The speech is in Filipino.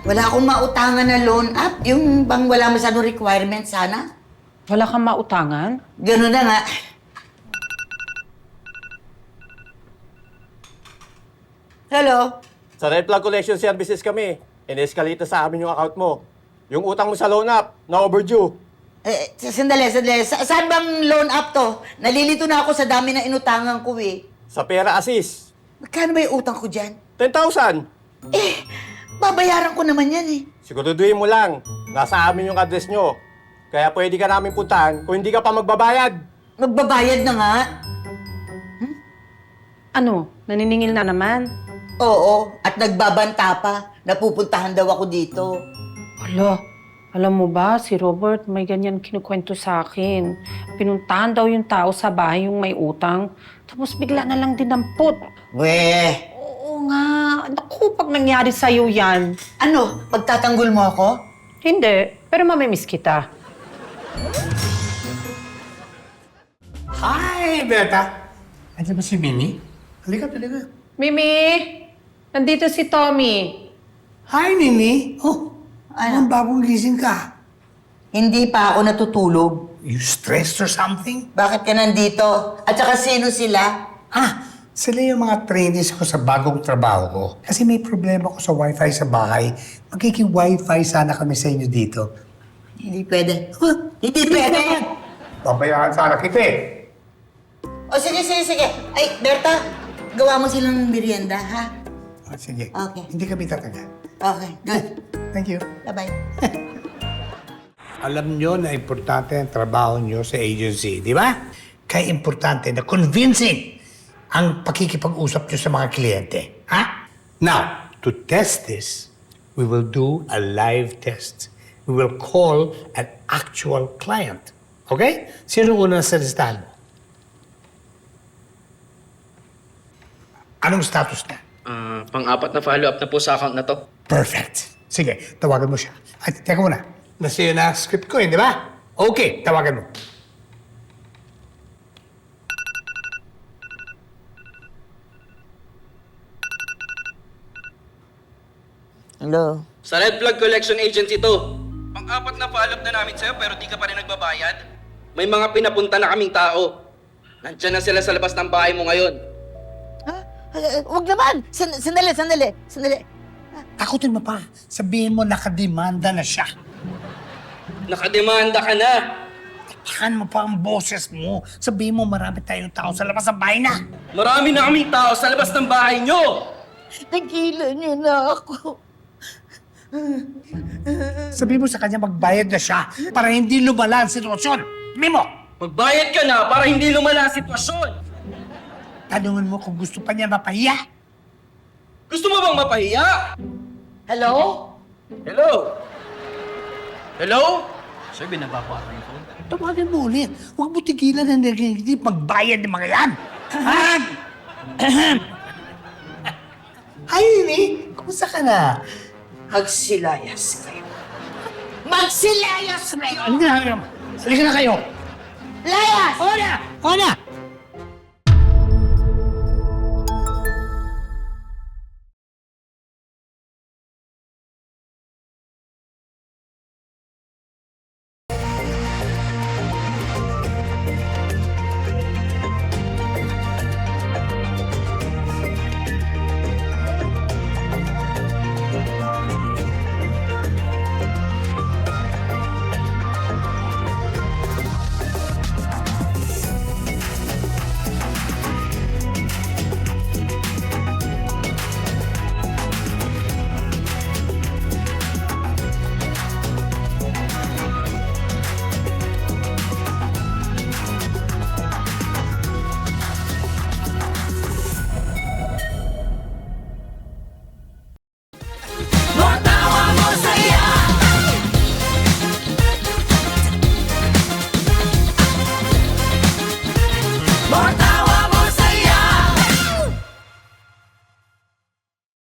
Wala akong mautangan na loan app. Yung bang wala masyadong requirement sana. Wala kang mautangan? Ganun na nga. Hello? Sa Red Flag Collection Services kami. In-escalate na sa amin yung account mo. Yung utang mo sa loan app, na overdue. Sandali. Saan bang loan app to? Nalilito na ako sa dami na inutangan ko eh. Sa Pera Assist, Magkano ba yung utang ko dyan? 10,000. Babayaran ko naman yan eh. Siguraduhin mo lang, nasa amin yung address nyo. Kaya pwede ka namin puntahan kung hindi ka pa magbabayad. Magbabayad na nga. Ano? Naniningil na naman? Oo, at nagbabanta pa. Napupuntahan daw ako dito. Hala, alam mo ba, si Robert may ganyan kinukwento sa akin. Pinuntahan daw yung tao sa bahay yung may utang, tapos bigla na lang dinampot. Weh, Oo nga. Naku, pag nangyari sa'yo yan. ano? Pagtatanggol mo ako? Hindi, pero mamimiss kita. Hi, Beta! Andiyan ba si Mimi? Halika. Mimi! Nandito si Tommy. Hi, Mimi! Oh, anong bagong gising ka? Hindi pa ako natutulog. You stressed or something? Bakit ka nandito? At saka sino sila? Sila yung mga trainees ko sa bagong trabaho ko. Kasi may problema ko sa wifi sa bahay. Magiging wifi sana kami sa inyo dito. Hindi pwede. Hindi pwede! Babayaran sana kita eh. O sige. Ay, Berta, gawa mo silang merienda, ha? Oh, sige. Okay. Hindi kami tatagal. Okay, good. Thank you. Bye-bye. Alam nyo na importante ang trabaho nyo sa agency, di ba? Kaya importante na convincing ang pakikipag-usap nyo sa mga kliyente. Ha? Now, to test this, we will do a live test. We will call an actual client. Okay? Sino una sa listahan mo? Anong status na? Pang-apat na follow-up na po sa account na to. Perfect. Sige, tawagan mo siya. Ay, teka muna. Nasa na script ko, di ba? Okay, tawagan mo. Hello? Sa Red Flag Collection Agency to. Pang-apat na follow-up na namin sa'yo pero di ka pa rin nagbabayad. May mga pinapunta na kaming tao. Nandiyan na sila sa labas ng bahay mo ngayon. Ha? Huwag naman! Sandali. Takutin mo pa. Sabihin mo nakademanda na siya. Nakademanda ka na. Takan mo pa ang boses mo. Sabihin mo marami tayong tao sa labas ng bahay na. Marami na kaming tao sa labas ng bahay nyo. Nagilan niyo na ako. Sabihin mo sa kanya magbayad na siya para hindi lumala ang sitwasyon. Sabihin mo! Magbayad ka na para hindi lumala ang sitwasyon. Tanungin mo kung gusto pa niya mapahiya. Gusto mo bang mapahiya? Hello? Hello? Hello? Sir, binaba ko ako yung phone. Tawagan mo ulit. Huwag mo tigilan ang hindi magbayad ng mga yan. Hi, Nini. Kumusta ka na? Magsilayas kayo. Magsilayas kayo! Halika na kayo. Layas! Ona!